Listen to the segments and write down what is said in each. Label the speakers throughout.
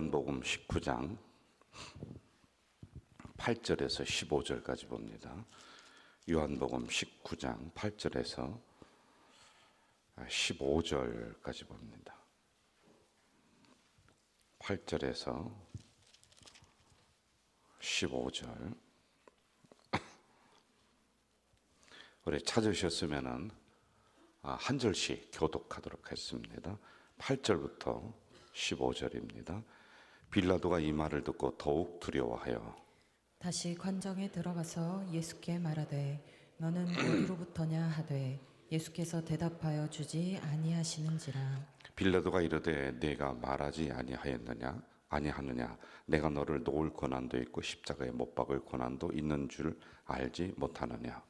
Speaker 1: 요한복음 19장 8절에서 15절까지 봅니다. 요한복음 19장 8절에서 15절까지 봅니다. 8절에서 15절. 우리 찾으셨으면은 한 절씩 교독하도록 했습니다. 8절부터 15절입니다. 빌라도가 이 말을 듣고 더욱 두려워하여
Speaker 2: 다시 관정에 들어가서 예수께 말하되 너는 어디로부터냐 하되 예수께서 대답하여 주지 아니하시는지라.
Speaker 1: 빌라도가 이르되 내가 말하지 아니하느냐 내가 너를 놓을 고난도 있고 십자가에 못 박을 고난도 있는 줄 알지 못하느냐.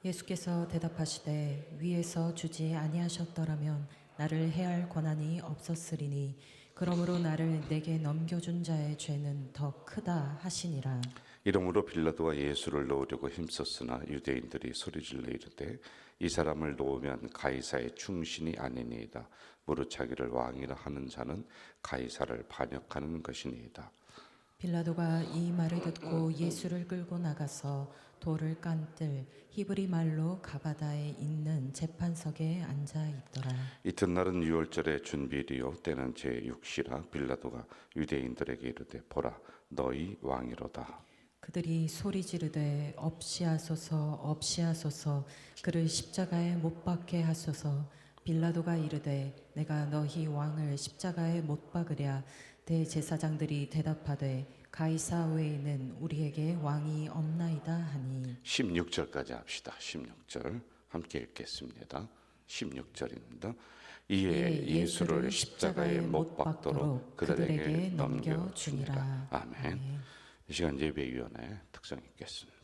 Speaker 2: 예수께서 대답하시되 위에서 주지 아니하셨더라면 나를 해할 권한이 없었으리니 그러므로 나를 내게 넘겨준 자의 죄는 더 크다 하시니라.
Speaker 1: 이러므로 빌라도가 예수를 놓으려고 힘썼으나 유대인들이 소리질러 이르되 이 사람을 놓으면 가이사의 충신이 아니니이다. 무릇 자기를 왕이라 하는 자는 가이사를 반역하는 것이니이다.
Speaker 2: 빌라도가 이 말을 듣고 예수를 끌고 나가서 돌을 깐뜰 히브리 말로 가바다에 있는 재판석에 앉아 있더라.
Speaker 1: 이튿날은 유월절의 준비일이요 때는 제6시라. 빌라도가 유대인들에게 이르되 보라 너희 왕이로다.
Speaker 2: 그들이 소리 지르되 없이하소서 없이하소서 그를 십자가에 못 박게 하소서. 빌라도가 이르되 내가 너희 왕을 십자가에 못 박으랴. 대제사장들이 대답하되 가이사 외에는 우리에게 왕이 없나이다 하니.
Speaker 1: 16절까지 합시다. 16절 함께 읽겠습니다. 16절입니다. 이에 예수를 십자가에 못 박도록 그들에게 넘겨주니라. 아멘. 이 시간 예배위원회 특성 읽겠습니다.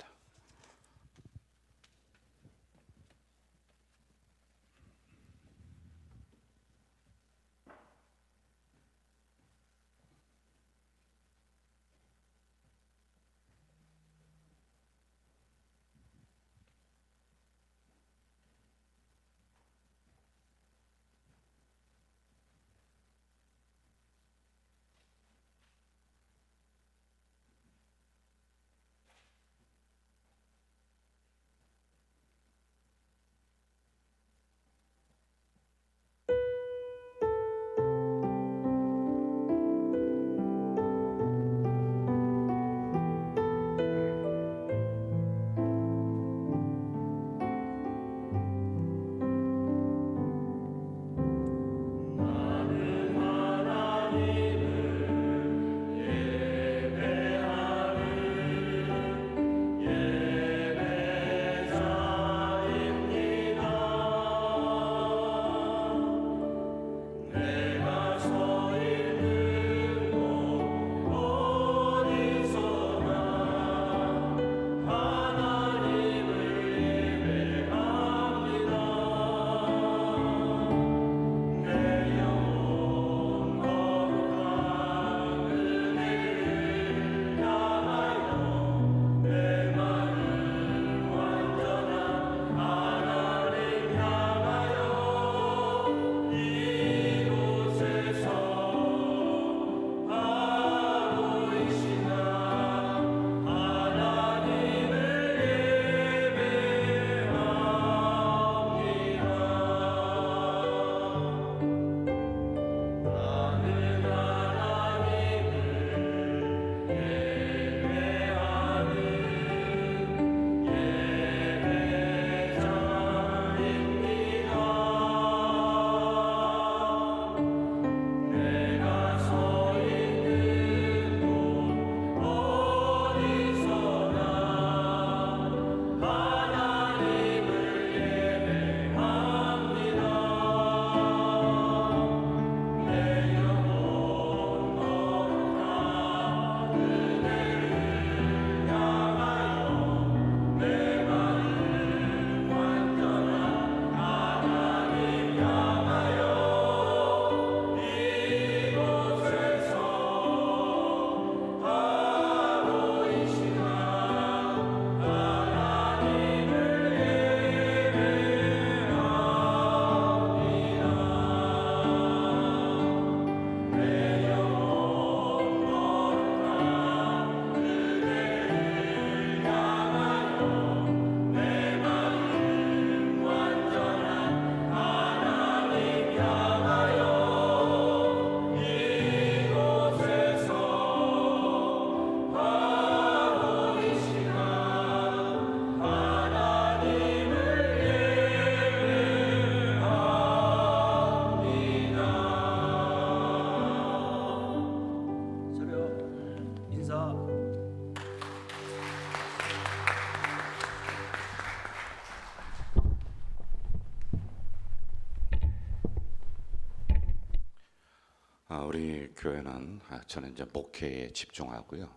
Speaker 1: 교회는 저는 이제 목회에 집중하고요.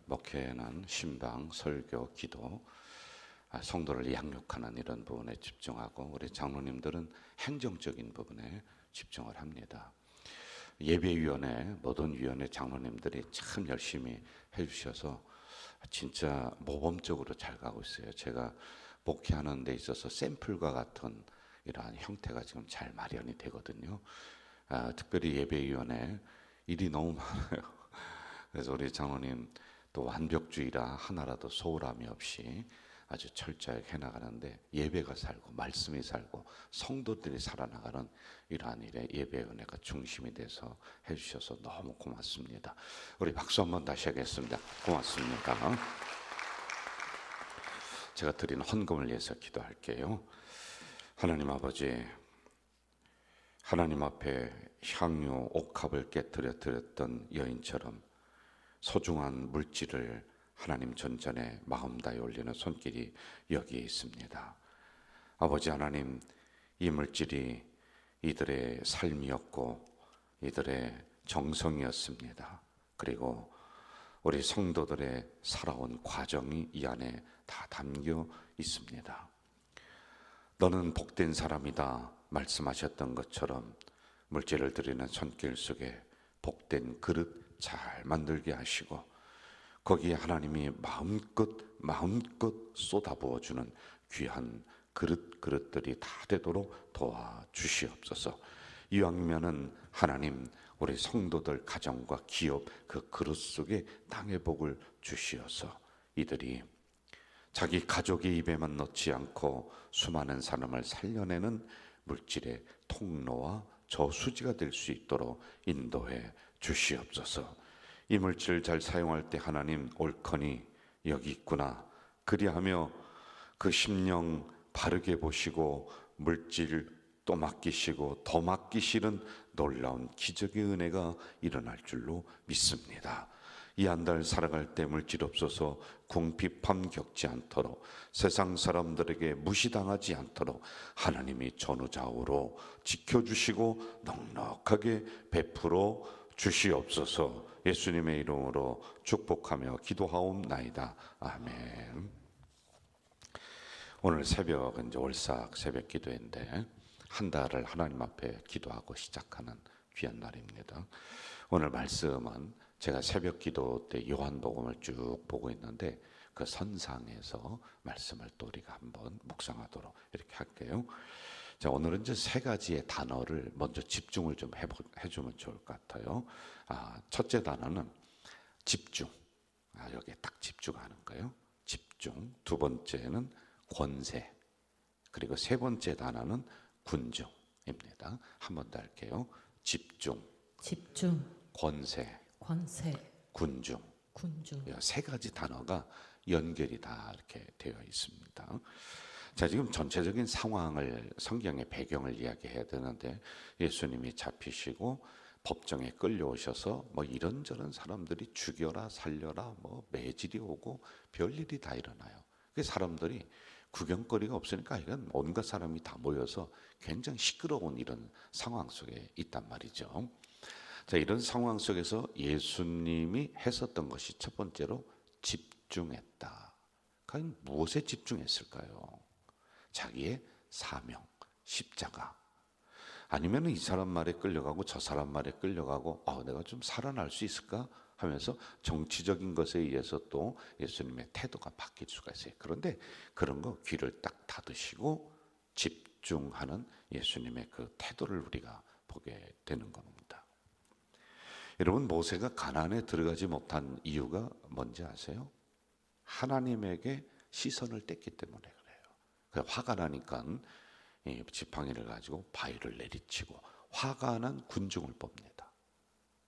Speaker 1: 목회는 신방, 설교, 기도, 성도를 양육하는 이런 부분에 집중하고, 우리 장로님들은 행정적인 부분에 집중을 합니다. 예배위원회, 모든 위원회 장로님들이 참 열심히 해주셔서 진짜 모범적으로 잘 가고 있어요. 제가 목회하는 데 있어서 샘플과 같은 이러한 형태가 지금 잘 마련이 되거든요. 특별히 예배위원회 일이 너무 많아요. 그래서 우리 장로님 또 완벽주의라 하나라도 소홀함이 없이 아주 철저하게 해나가는데, 예배가 살고 말씀이 살고 성도들이 살아나가는 이러한 일에 예배위원회가 중심이 돼서 해주셔서 너무 고맙습니다. 우리 박수 한번 다시 하겠습니다. 고맙습니다. 제가 드린 헌금을 위해서 기도할게요. 하나님 아버지, 하나님 앞에 향유 옥합을 깨뜨려 드렸던 여인처럼 소중한 물질을 하나님 전전에 마음 다해 올리는 손길이 여기에 있습니다. 아버지 하나님, 이 물질이 이들의 삶이었고 이들의 정성이었습니다. 그리고 우리 성도들의 살아온 과정이 이 안에 다 담겨 있습니다. 너는 복된 사람이다 말씀하셨던 것처럼 물질을 드리는 손길 속에 복된 그릇 잘 만들게 하시고, 거기에 하나님이 마음껏 쏟아부어주는 귀한 그릇들이 다 되도록 도와주시옵소서. 이왕이면은 하나님, 우리 성도들 가정과 기업 그 그릇 속에 땅의 복을 주시어서 이들이 자기 가족의 입에만 넣지 않고 수많은 사람을 살려내는 물질의 통로와 저수지가 될 수 있도록 인도해 주시옵소서. 이 물질을 잘 사용할 때 하나님, 옳거니 여기 있구나, 그리하며 그 심령 바르게 보시고 물질 또 맡기시고 더 맡기시는 놀라운 기적의 은혜가 일어날 줄로 믿습니다. 이 한 달 살아갈 때 물질 없어서 궁핍함 겪지 않도록, 세상 사람들에게 무시당하지 않도록 하나님이 전우좌우로 지켜주시고 넉넉하게 베풀어 주시옵소서. 예수님의 이름으로 축복하며 기도하옵나이다. 아멘. 오늘 새벽은 이제 월삭 새벽 기도인데, 한 달을 하나님 앞에 기도하고 시작하는 귀한 날입니다. 오늘 말씀은 제가 새벽 기도 때 요한복음을 쭉 보고 있는데, 그 선상에서 말씀을 또 우리가 한번 묵상하도록 이렇게 할게요. 자, 오늘은 이제 세 가지의 단어를 먼저 집중을 좀 해주면 좋을 것 같아요. 첫째 단어는 집중. 여기에 딱 집중하는 거예요. 집중. 두 번째는 권세. 그리고 세 번째 단어는 군중입니다. 한 번 더 할게요. 집중, 권세, 군중. 이 세 가지 단어가 연결이 다 이렇게 되어 있습니다. 자, 지금 전체적인 상황을, 성경의 배경을 이야기해야 되는데, 예수님이 잡히시고 법정에 끌려오셔서 뭐 이런저런 사람들이 죽여라 살려라 뭐 매질이 오고 별일이 다 일어나요. 그 사람들이 구경거리가 없으니까 이건 온갖 사람이 다 모여서 굉장히 시끄러운 이런 상황 속에 있단 말이죠. 자, 이런 상황 속에서 예수님이 했었던 것이 첫 번째로 집중했다. 과연 무엇에 집중했을까요? 자기의 사명, 십자가. 아니면 이 사람 말에 끌려가고 저 사람 말에 끌려가고 내가 좀 살아날 수 있을까 하면서 정치적인 것에 의해서 또 예수님의 태도가 바뀔 수가 있어요. 그런데 그런 거 귀를 딱 닫으시고 집중하는 예수님의 그 태도를 우리가 보게 되는 겁니다. 여러분, 모세가 가나안에 들어가지 못한 이유가 뭔지 아세요? 하나님에게 시선을 뗐기 때문에 그래요. 화가 나니까 지팡이를 가지고 바위를 내리치고 화가 난 군중을 뽑니다.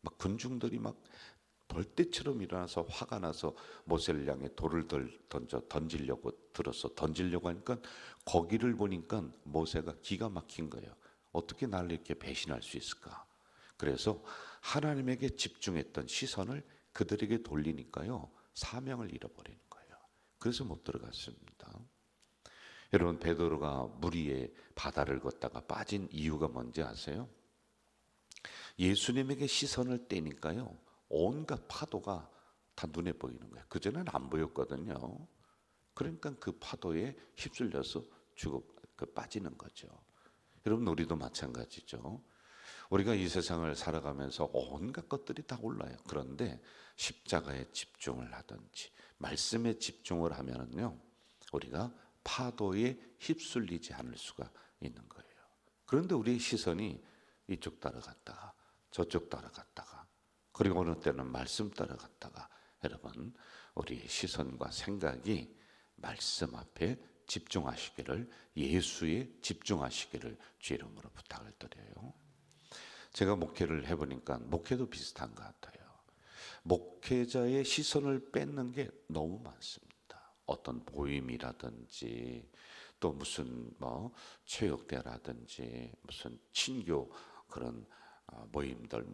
Speaker 1: 막 군중들이 막 벌떼처럼 일어나서 화가 나서 모세를 향해 돌을 던지려고 던지려고 하니까 거기를 보니까 모세가 기가 막힌 거예요. 어떻게 나를 이렇게 배신할 수 있을까? 그래서 하나님에게 집중했던 시선을 그들에게 돌리니까요, 사명을 잃어버리는 거예요. 그래서 못 들어갔습니다. 여러분, 베드로가 물 위에 바다를 걷다가 빠진 이유가 뭔지 아세요? 예수님에게 시선을 떼니까요, 온갖 파도가 다 눈에 보이는 거예요. 그전에는 안 보였거든요. 그러니까 그 파도에 휩쓸려서 빠지는 거죠. 여러분, 우리도 마찬가지죠. 우리가 이 세상을 살아가면서 온갖 것들이 다 올라요. 그런데 십자가에 집중을 하든지 말씀에 집중을 하면은요, 우리가 파도에 휩쓸리지 않을 수가 있는 거예요. 그런데 우리의 시선이 이쪽 따라갔다가 저쪽 따라갔다가, 그리고 어느 때는 말씀 따라갔다가, 여러분, 우리의 시선과 생각이 말씀 앞에 집중하시기를, 예수에 집중하시기를 주 이름으로 부탁을 드려요. 제가 목회를 해보니까 목회도 비슷한 것 같아요. 목회자의 시선을 뺏는 게 너무 많습니다. 어떤 모임이라든지 또 무슨 체육대라든지 무슨 친교 그런 모임들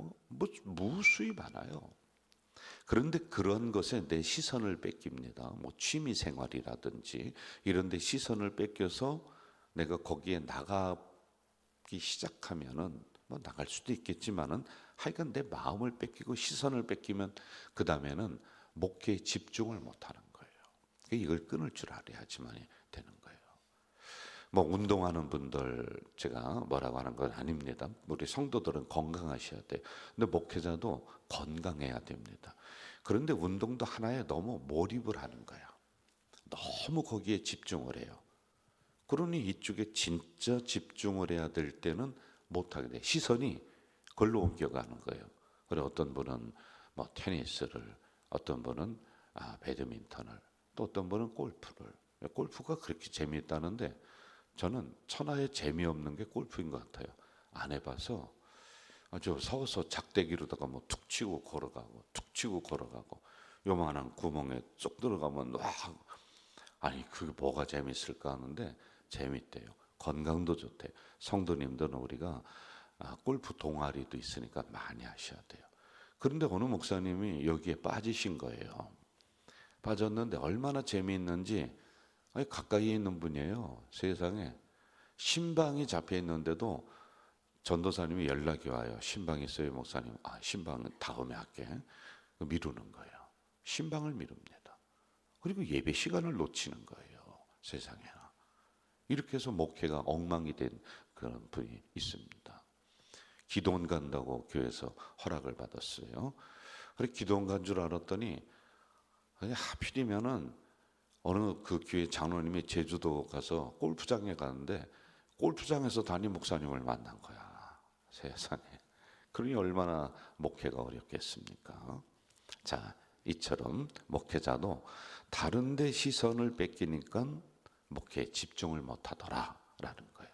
Speaker 1: 무수히 많아요. 그런데 그런 것에 내 시선을 뺏깁니다. 취미 생활이라든지 이런 데 시선을 뺏겨서 내가 거기에 나가기 시작하면은 나갈 수도 있겠지만은 하여간 내 마음을 뺏기고 시선을 뺏기면 그 다음에는 목회에 집중을 못하는 거예요. 이걸 끊을 줄 알아야지만 되는 거예요. 운동하는 분들 제가 뭐라고 하는 건 아닙니다. 우리 성도들은 건강하셔야 돼요. 근데 목회자도 건강해야 됩니다. 그런데 운동도 하나에 너무 몰입을 하는 거야. 너무 거기에 집중을 해요. 그러니 이쪽에 진짜 집중을 해야 될 때는 못하게 돼. 시선이 걸로 옮겨가는 거예요. 그리고 어떤 분은 테니스를, 어떤 분은 배드민턴을, 또 어떤 분은 골프를. 골프가 그렇게 재미있다는데 저는 천하에 재미없는 게 골프인 것 같아요. 안 해봐서 저 서서 작대기로다가 툭 치고 걸어가고 툭 치고 걸어가고 요만한 구멍에 쏙 들어가면 아니 그게 뭐가 재밌을까 하는데 재밌대요. 건강도 좋대요. 성도님들은 우리가 골프 동아리도 있으니까 많이 하셔야 돼요. 그런데 어느 목사님이 여기에 빠지신 거예요. 빠졌는데 얼마나 재미있는지, 가까이에 있는 분이에요. 세상에 신방이 잡혀 있는데도 전도사님이 연락이 와요. 신방 있어요 목사님? 신방은 다음에 할게. 미루는 거예요. 신방을 미룹니다. 그리고 예배 시간을 놓치는 거예요. 세상에나. 이렇게 해서 목회가 엉망이 된 그런 분이 있습니다. 기도원 간다고 교회에서 허락을 받았어요. 그래 기도원 간 줄 알았더니 하필이면은 어느 그 교회 장로님이 제주도 가서 골프장에 가는데 골프장에서 담임 목사님을 만난 거야. 세상에. 그러니 얼마나 목회가 어렵겠습니까? 자, 이처럼 목회자도 다른 데 시선을 뺏기니까 목회에 집중을 못하더라라는 거예요.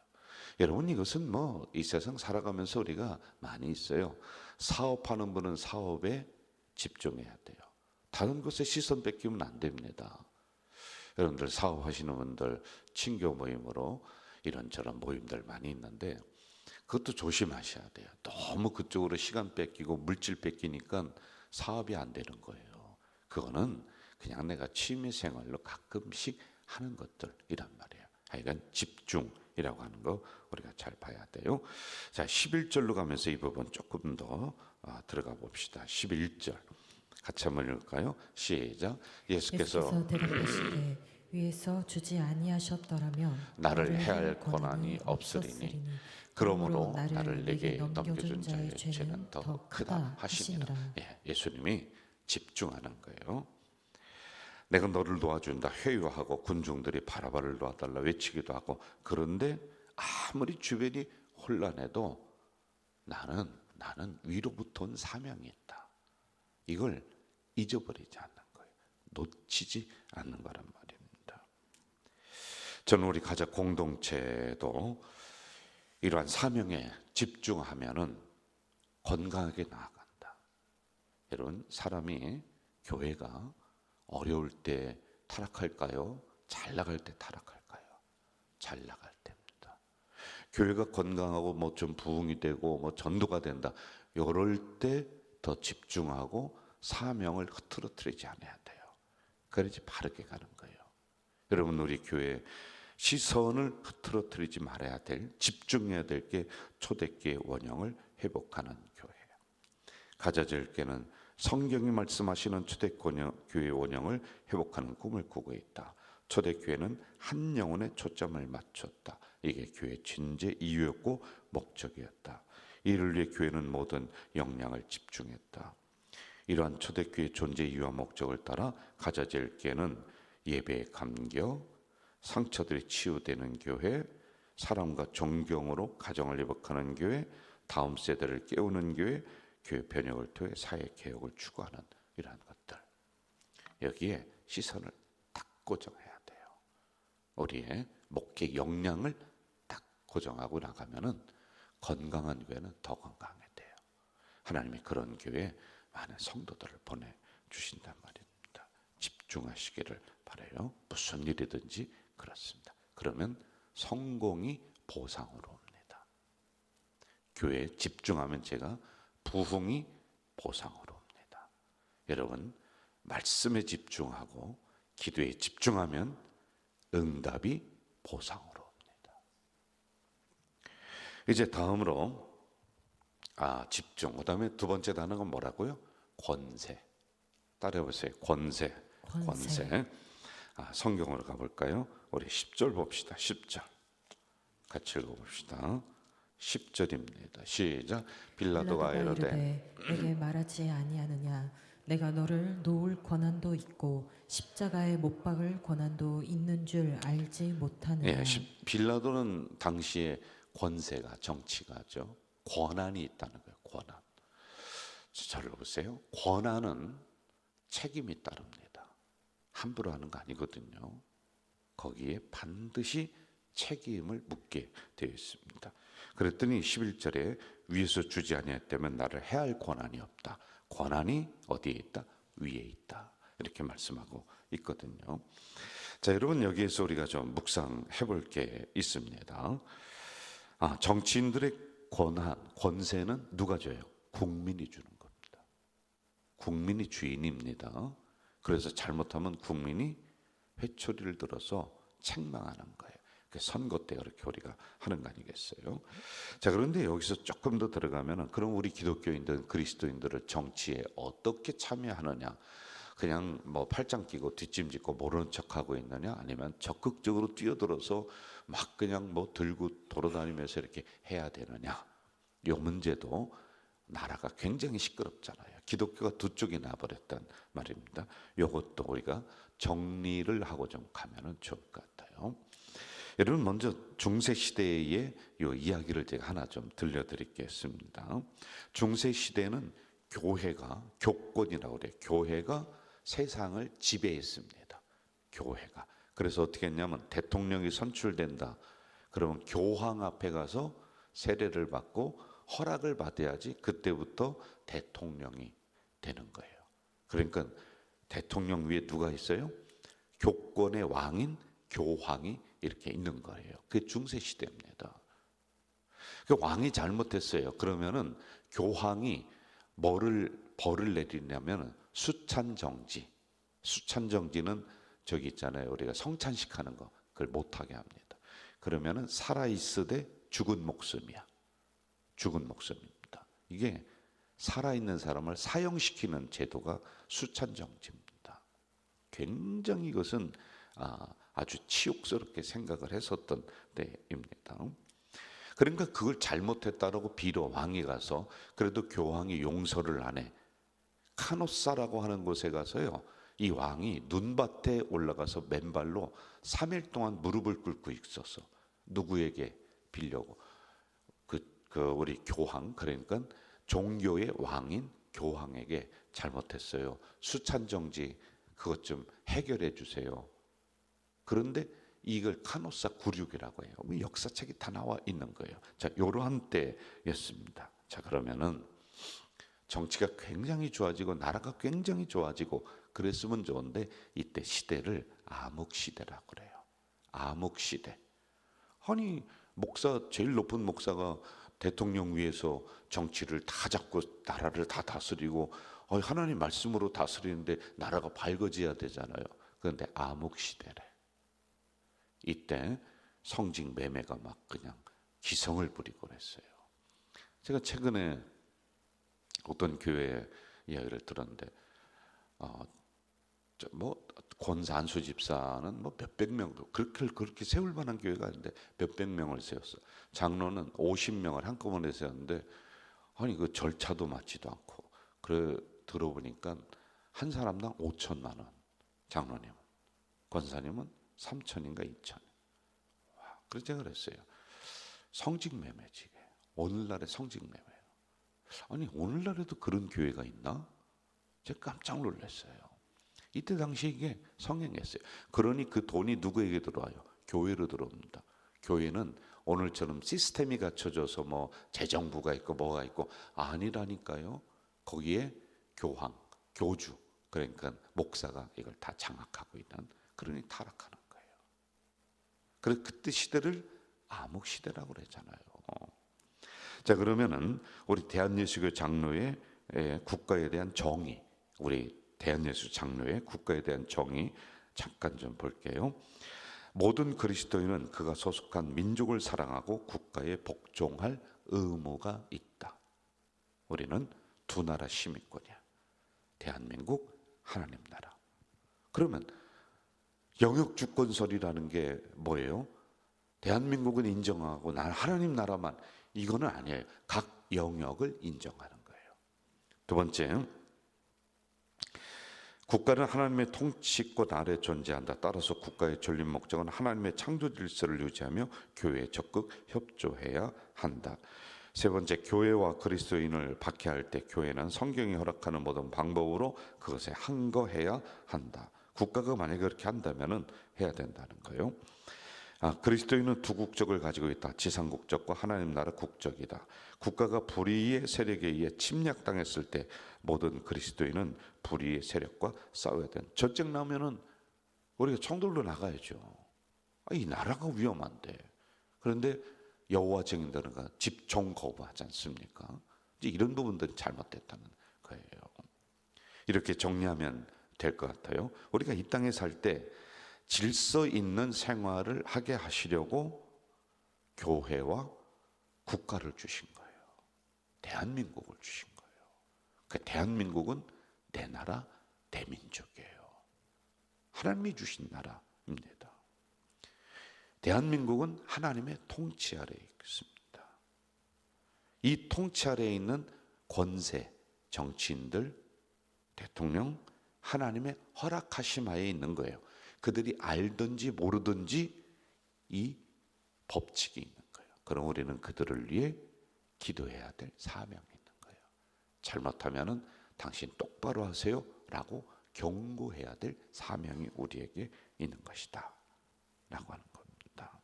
Speaker 1: 여러분, 이것은 이 세상 살아가면서 우리가 많이 있어요. 사업하는 분은 사업에 집중해야 돼요. 다른 것에 시선 뺏기면 안 됩니다. 여러분들 사업하시는 분들 친교 모임으로 이런저런 모임들 많이 있는데 그것도 조심하셔야 돼요. 너무 그쪽으로 시간 뺏기고 물질 뺏기니까 사업이 안 되는 거예요. 그거는 그냥 내가 취미 생활로 가끔씩 하는 것들이란 말이에요. 하여간 집중이라고 하는 거 우리가 잘 봐야 돼요. 자, 11절로 가면서 이 부분 조금 더 들어가 봅시다. 11절 같이 한번 읽을까요? 시작.
Speaker 2: 예수께서 대답하시되 위에서 주지 아니하셨더라면
Speaker 1: 나를 해할 권한이 없으리니 그러므로 나를 내게 넘겨준 자의 죄는 더 크다 하시니라. 예수님이 집중하는 거예요. 내가 너를 도와준다 회유하고 군중들이 바라바를 도와달라 외치기도 하고, 그런데 아무리 주변이 혼란해도 나는 위로부터 온 사명이 있다. 이걸 잊어버리지 않는 거예요. 놓치지 않는 거란 말입니다. 저는 우리 가족 공동체도 이러한 사명에 집중하면은 건강하게 나아간다. 여러분, 사람이 교회가 어려울 때 타락할까요? 잘 나갈 때 타락할까요? 잘 나갈 때입니다. 교회가 건강하고 좀 부흥이 되고 전도가 된다, 이럴 때 더 집중하고 사명을 흐트러뜨리지 않아야 돼요. 그래야지 바르게 가는 거예요. 여러분, 우리 교회 시선을 흐트러뜨리지 말아야 될, 집중해야 될 게 초대교회 원형을 회복하는 교회. 가져질 게는 성경이 말씀하시는 초대교회 원형을 회복하는 꿈을 꾸고 있다. 초대교회는 한 영혼에 초점을 맞췄다. 이게 교회의 진재 이유였고 목적이었다. 이를 위해 교회는 모든 역량을 집중했다. 이러한 초대교회의 존재 이유와 목적을 따라 가져질 게는 예배의 감격, 상처들이 치유되는 교회, 사랑과 존경으로 가정을 회복하는 교회, 다음 세대를 깨우는 교회, 교회 변혁을 통해 사회 개혁을 추구하는 이러한 것들. 여기에 시선을 딱 고정해야 돼요. 우리의 목회 역량을 딱 고정하고 나가면은 건강한 교회는 더 건강해 돼요. 하나님이 그런 교회에 많은 성도들을 보내주신단 말입니다. 집중하시기를 바라요. 무슨 일이든지 그렇습니다. 그러면 성공이 보상으로 옵니다. 교회에 집중하면 제가 부흥이 보상으로 옵니다. 여러분, 말씀에 집중하고 기도에 집중하면 응답이 보상으로 옵니다. 이제 다음으로 집중. 그다음에 두 번째 단어가 뭐라고요? 권세. 따라해보세요. 권세. 성경으로 가볼까요? 우리 10절 봅시다. 10절 같이 읽어봅시다. 10절입니다. 시작. 빌라도가 이르되
Speaker 2: 내게 말하지 아니하느냐 내가 너를 놓을 권한도 있고 십자가에 못 박을 권한도 있는 줄 알지 못하느냐.
Speaker 1: 빌라도는 당시에 권세가 정치가죠. 권한이 있다는 거예요. 권한. 잘 보세요. 권한은 책임이 따릅니다. 함부로 하는 거 아니거든요. 거기에 반드시 책임을 묻게 되어 있습니다. 그랬더니 11절에 위에서 주지 아니했다면 나를 해할 권한이 없다. 권한이 어디에 있다? 위에 있다. 이렇게 말씀하고 있거든요. 자, 여러분 여기에서 우리가 좀 묵상해 볼 게 있습니다. 정치인들의 권한, 권세는 누가 줘요? 국민이 주는 겁니다. 국민이 주인입니다. 그래서 잘못하면 국민이 회초리를 들어서 책망하는 거예요. 선거 때 그렇게 우리가 하는 거 아니겠어요? 자, 그런데 여기서 조금 더 들어가면 그럼 우리 기독교인들, 그리스도인들을 정치에 어떻게 참여하느냐? 그냥 뭐 팔짱 끼고 뒷짐짓고 모르는 척하고 있느냐? 아니면 적극적으로 뛰어들어서 막 그냥 뭐 들고 돌아다니면서 이렇게 해야 되느냐? 이 문제도 나라가 굉장히 시끄럽잖아요. 기독교가 두 쪽이 나버렸단 말입니다. 이것도 우리가 정리를 하고 좀 가면은 좋을 것 같아요. 여러분, 먼저 중세 시대의 이 이야기를 제가 하나 좀 들려드리겠습니다. 중세 시대는 교회가 교권이라고 그래요. 교회가 세상을 지배했습니다. 교회가. 그래서 어떻게 했냐면 대통령이 선출된다. 그러면 교황 앞에 가서 세례를 받고 허락을 받아야지 그때부터 대통령이 되는 거예요. 그러니까 대통령 위에 누가 있어요? 교권의 왕인 교황이 이렇게 있는 거예요. 그게 중세 시대입니다. 그 왕이 잘못했어요. 그러면은 교황이 벌을 내리냐면 수찬정지. 수찬정지는 저기 있잖아요. 우리가 성찬식 하는 거 그걸 못하게 합니다. 그러면은 살아 있으되 죽은 목숨이야. 죽은 목숨입니다. 이게 살아있는 사람을 사형시키는 제도가 수찬정지입니다. 굉장히 이것은 아주 치욕스럽게 생각을 했었던 때입니다. 그러니까 그걸 잘못했다라고 비로 왕이 가서 그래도 교황이 용서를 안 해. 카노사라고 하는 곳에 가서요. 이 왕이 눈밭에 올라가서 맨발로 3일 동안 무릎을 꿇고 있었어. 누구에게 빌려고? 우리 교황, 그러니까 종교의 왕인 교황에게 잘못했어요. 수찬정지 그것 좀 해결해 주세요. 그런데 이걸 카노사 굴육이라고 해요. 역사책이 다 나와 있는 거예요. 자, 이러한 때였습니다. 자, 그러면은 정치가 굉장히 좋아지고 나라가 굉장히 좋아지고 그랬으면 좋은데 이때 시대를 암흑시대라고 그래요. 암흑시대. 아니 제일 높은 목사가 대통령 위에서 정치를 다 잡고 나라를 다 다스리고 하나님 말씀으로 다스리는데 나라가 밝아져야 되잖아요. 그런데 암흑시대래. 이때 성직 매매가 막 그냥 기성을 부리고 그랬어요. 제가 최근에 어떤 교회 이야기를 들었는데 뭐 권사 안수 집사는 뭐 몇백 명도 그렇게 세울 만한 교회가 아닌데 몇백 명을 세웠어. 장로는 50명을 한꺼번에 세웠는데 아니 그 절차도 맞지도 않고 그래 들어보니까 한 사람당 5천만 원. 장로님은 권사님은 3천인가 2천. 와, 그래서 제가 그랬어요. 성직매매지. 오늘날의 성직매매예요. 아니 오늘날에도 그런 교회가 있나? 제가 깜짝 놀랐어요. 이때 당시에 이게 성행했어요. 그러니 그 돈이 누구에게 들어와요? 교회로 들어옵니다. 교회는 오늘처럼 시스템이 갖춰져서 뭐 재정부가 있고 뭐가 있고 아니라니까요. 거기에 교황, 교주, 그러니까 목사가 이걸 다 장악하고 있는, 그러니 타락하는 거예요. 그래서 그때 시대를 암흑 시대라고 그랬잖아요. 자, 그러면은 우리 대한예수교 장로의 국가에 대한 정의, 우리 대한예수 장로의 국가에 대한 정의 잠깐 좀 볼게요. 모든 그리스도인은 그가 소속한 민족을 사랑하고 국가에 복종할 의무가 있다. 우리는 두 나라 시민권이야. 대한민국, 하나님 나라. 그러면 영역 주권설이라는 게 뭐예요? 대한민국은 인정하고 난 하나님 나라만, 이거는 아니에요. 각 영역을 인정하는 거예요. 두 번째, 국가는 하나님의 통치권 아래 존재한다. 따라서 국가의 전립 목적은 하나님의 창조 질서를 유지하며 교회에 적극 협조해야 한다. 세 번째, 교회와 그리스도인을 박해할 때 교회는 성경이 허락하는 모든 방법으로 그것에 항거해야 한다. 국가가 만약에 그렇게 한다면 해야 된다는 거예요. 그리스도인은 두 국적을 가지고 있다. 지상 국적과 하나님 나라 국적이다. 국가가 불의의 세력에 의해 침략당했을 때 모든 그리스도인은 불의의 세력과 싸워야 된다. 전쟁 나면은 우리가 총들로 나가야죠. 이 나라가 위험한데. 그런데 여호와 증인들은 집총 거부하지 않습니까? 이제 이런 부분들이 잘못됐다는 거예요. 이렇게 정리하면 될 것 같아요. 우리가 이 땅에 살 때 질서 있는 생활을 하게 하시려고 교회와 국가를 주신 거예요. 대한민국을 주신 거예요. 그 대한민국은 내 나라, 내 민족이에요. 하나님이 주신 나라입니다. 대한민국은 하나님의 통치 아래에 있습니다. 이 통치 아래에 있는 권세, 정치인들, 대통령, 하나님의 허락하심 하에 있는 거예요. 그들이 알든지 모르든지 이 법칙이 있는 거예요. 그럼 우리는 그들을 위해 기도해야 될 사명이 있는 거예요. 잘못하면은 당신 똑바로 하세요 라고 경고해야 될 사명이 우리에게 있는 것이다 라고 하는 겁니다.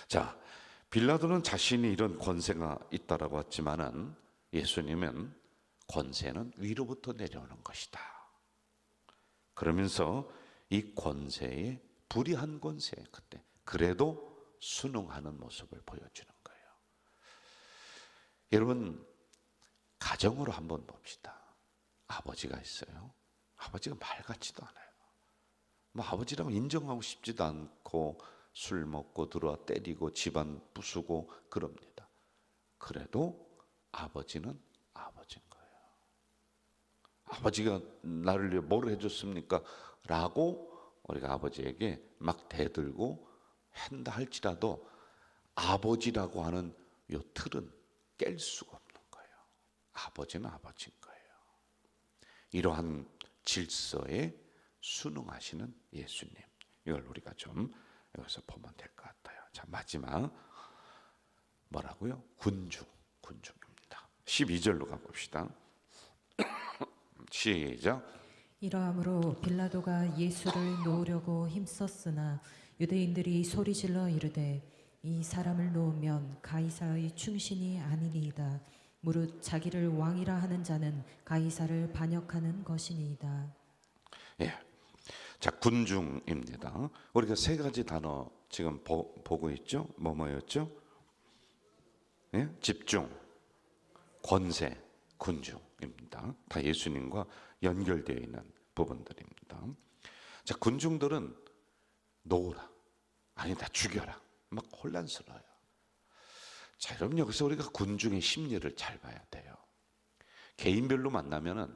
Speaker 1: 자, 빌라도는 자신이 이런 권세가 있다라고 했지만은 예수님은 권세는 위로부터 내려오는 것이다. 그러면서 이 권세에, 불의한 권세, 그때 그래도 순응하는 모습을 보여주는 거예요. 여러분, 가정으로 한번 봅시다. 아버지가 있어요. 아버지가 말 같지도 않아요. 뭐 아버지라고 인정하고 싶지도 않고 술 먹고 들어와 때리고 집안 부수고 그럽니다. 그래도 아버지는 아버지인 거예요. 아버지가 나를 위해 뭘 해줬습니까? 라고 우리가 아버지에게 막 대들고 한다 할지라도 아버지라고 하는 이 틀은 깰 수가 없는 거예요. 아버지는 아버지인 거예요. 이러한 질서에 순응하시는 예수님, 이걸 우리가 좀 여기서 보면 될 것 같아요. 자, 마지막 뭐라고요? 군중입니다. 12절로 가봅시다. 시작.
Speaker 2: 이러함으로 빌라도가 예수를 놓으려고 힘썼으나 유대인들이 소리질러 이르되 이 사람을 놓으면 가이사의 충신이 아니니이다. 무릇 자기를 왕이라 하는 자는 가이사를 반역하는 것이니이다.
Speaker 1: 예. 자, 군중입니다. 우리가 세 가지 단어 지금 보고 있죠? 뭐였죠? 예? 집중, 권세, 군중입니다. 다 예수님과 연결되어 있는 부분들입니다. 자, 군중들은 놓으라, 아니다 죽여라, 막 혼란스러워요. 자, 여러분 여기서 우리가 군중의 심리를 잘 봐야 돼요. 개인별로 만나면은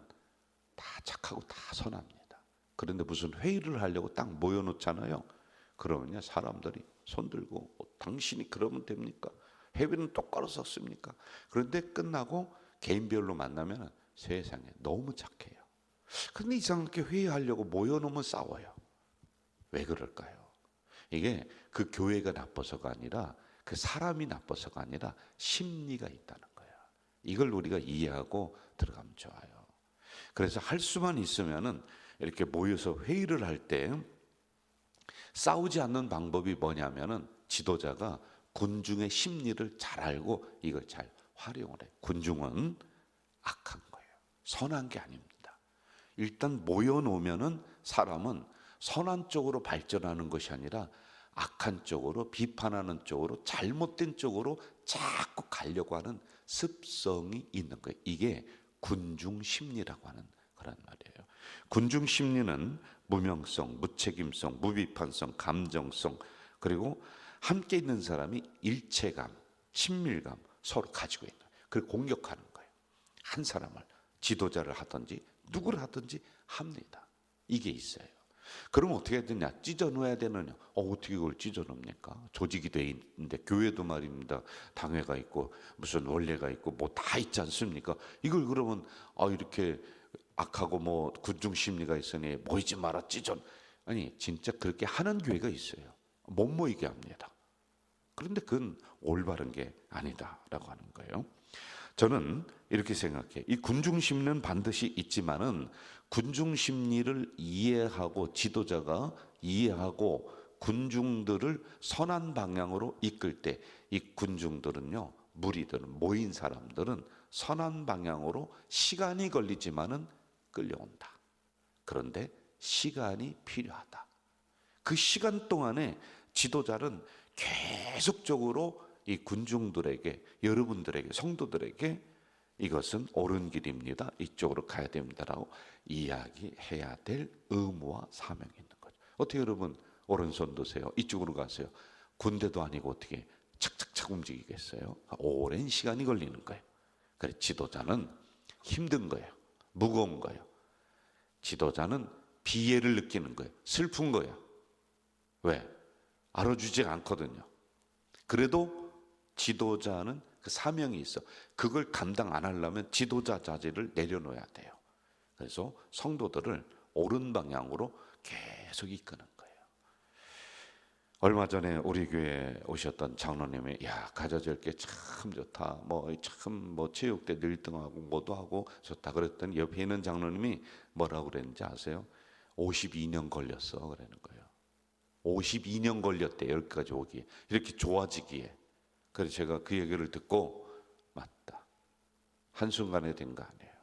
Speaker 1: 다 착하고 다 선합니다. 그런데 무슨 회의를 하려고 딱 모여놓잖아요. 그러면요 사람들이 손들고 당신이 그러면 됩니까? 회의는 똑바로 썼습니까? 그런데 끝나고 개인별로 만나면 세상에 너무 착해요. 그런데 이상하게 회의하려고 모여놓으면 싸워요. 왜 그럴까요? 이게 그 교회가 나빠서가 아니라 그 사람이 나빠서가 아니라 심리가 있다는 거예요. 이걸 우리가 이해하고 들어가면 좋아요. 그래서 할 수만 있으면은 이렇게 모여서 회의를 할 때 싸우지 않는 방법이 뭐냐면은 지도자가 군중의 심리를 잘 알고 이걸 잘 활용을 해요. 군중은 악한 거예요. 선한 게 아닙니다. 일단 모여놓으면은 사람은 선한 쪽으로 발전하는 것이 아니라 악한 쪽으로, 비판하는 쪽으로, 잘못된 쪽으로 자꾸 가려고 하는 습성이 있는 거예요. 이게 군중 심리라고 하는 그런 말이에요. 군중 심리는 무명성, 무책임성, 무비판성, 감정성, 그리고 함께 있는 사람이 일체감, 친밀감 서로 가지고 있는 거예요. 그걸 공격하는 거예요. 한 사람을, 지도자를 하든지 누구를 하든지 합니다. 이게 있어요. 그럼 어떻게 해야 되냐? 찢어놓아야 되느냐? 어떻게 그걸 찢어놓습니까? 조직이 돼 있는데 교회도 말입니다. 당회가 있고 무슨 원례가 있고 뭐 다 있지 않습니까? 이걸 그러면 이렇게 악하고 뭐 군중 심리가 있으니 모이지 마라 찢어. 아니 진짜 그렇게 하는 교회가 있어요. 못 모이게 합니다. 그런데 그건 올바른 게 아니다라고 하는 거예요. 저는 이렇게 생각해요. 이 군중 심리는 반드시 있지만은 군중 심리를 이해하고 지도자가 이해하고 군중들을 선한 방향으로 이끌 때 이 군중들은요, 무리들은 모인 사람들은 선한 방향으로 시간이 걸리지만은 끌려온다. 그런데 시간이 필요하다. 그 시간 동안에 지도자는 계속적으로 이 군중들에게, 여러분들에게, 성도들에게 이것은 옳은 길입니다. 이쪽으로 가야 됩니다라고 이야기해야 될 의무와 사명이 있는 거죠. 어떻게 여러분 오른손 드세요. 이쪽으로 가세요. 군대도 아니고 어떻게 착착착 움직이겠어요? 오랜 시간이 걸리는 거예요. 그래 지도자는 힘든 거예요. 무거운 거예요. 지도자는 비애를 느끼는 거예요. 슬픈 거예요. 왜? 알아주지 않거든요. 그래도 지도자는 그 사명이 있어. 그걸 감당 안 하려면 지도자 자질을 내려놓아야 돼요. 그래서 성도들을 옳은 방향으로 계속 이끄는 거예요. 얼마 전에 우리 교회에 오셨던 장로님이 가져질 게 참 좋다. 뭐 체육대 1등하고 뭐도 하고 좋다 그랬더니 옆에 있는 장로님이 뭐라고 그랬는지 아세요? 52년 걸렸어 그러는 거예요. 52년 걸렸대 여기까지 오기에, 이렇게 좋아지기에. 그래서 제가 그 얘기를 듣고 맞다. 한순간에 된 거 아니에요.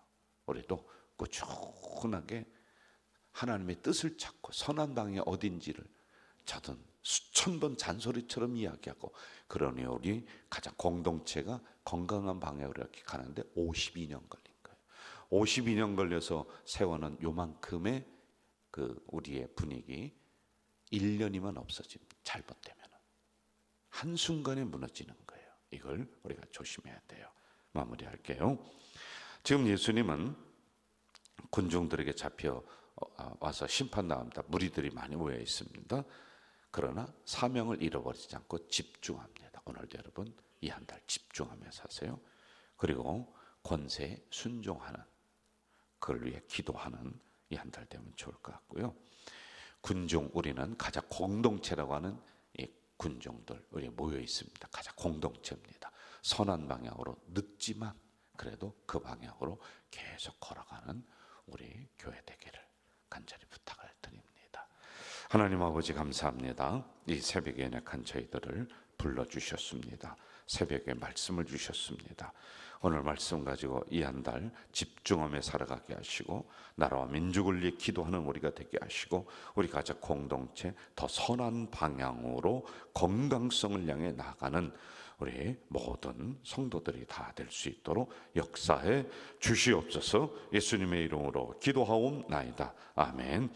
Speaker 1: 우리도 꾸준하게 하나님의 뜻을 찾고 선한 방이 어딘지를 저든 수천 번 잔소리처럼 이야기하고, 그러니 우리 가장 공동체가 건강한 방향으로 이렇게 가는데 52년 걸린 거예요. 52년 걸려서 세워는 요만큼의 그 우리의 분위기 1년이면 없어집니다. 잘못되면 한순간에 무너지는 거예요. 이걸 우리가 조심해야 돼요. 마무리할게요. 지금 예수님은 군중들에게 잡혀 와서 심판 나옵니다. 무리들이 많이 모여 있습니다. 그러나 사명을 잃어버리지 않고 집중합니다. 오늘도 여러분 이 한 달 집중하면서 사세요. 그리고 권세에 순종하는, 그걸 위해 기도하는 이 한 달 되면 좋을 것 같고요. 군중, 우리는 가장 공동체라고 하는 이 군중들 우리 모여 있습니다. 가장 공동체입니다. 선한 방향으로 늦지만 그래도 그 방향으로 계속 걸어가는 우리 교회 되기를 간절히 부탁을 드립니다. 하나님 아버지 감사합니다. 이 새벽에 연약한 저희들을 불러주셨습니다. 새벽에 말씀을 주셨습니다. 오늘 말씀 가지고 이 한 달 집중하며 살아가게 하시고 나라와 민족을 위해 기도하는 우리가 되게 하시고 우리 가족 공동체 더 선한 방향으로 건강성을 향해 나가는 우리 모든 성도들이 다 될 수 있도록 역사해 주시옵소서. 예수님의 이름으로 기도하옵나이다. 아멘.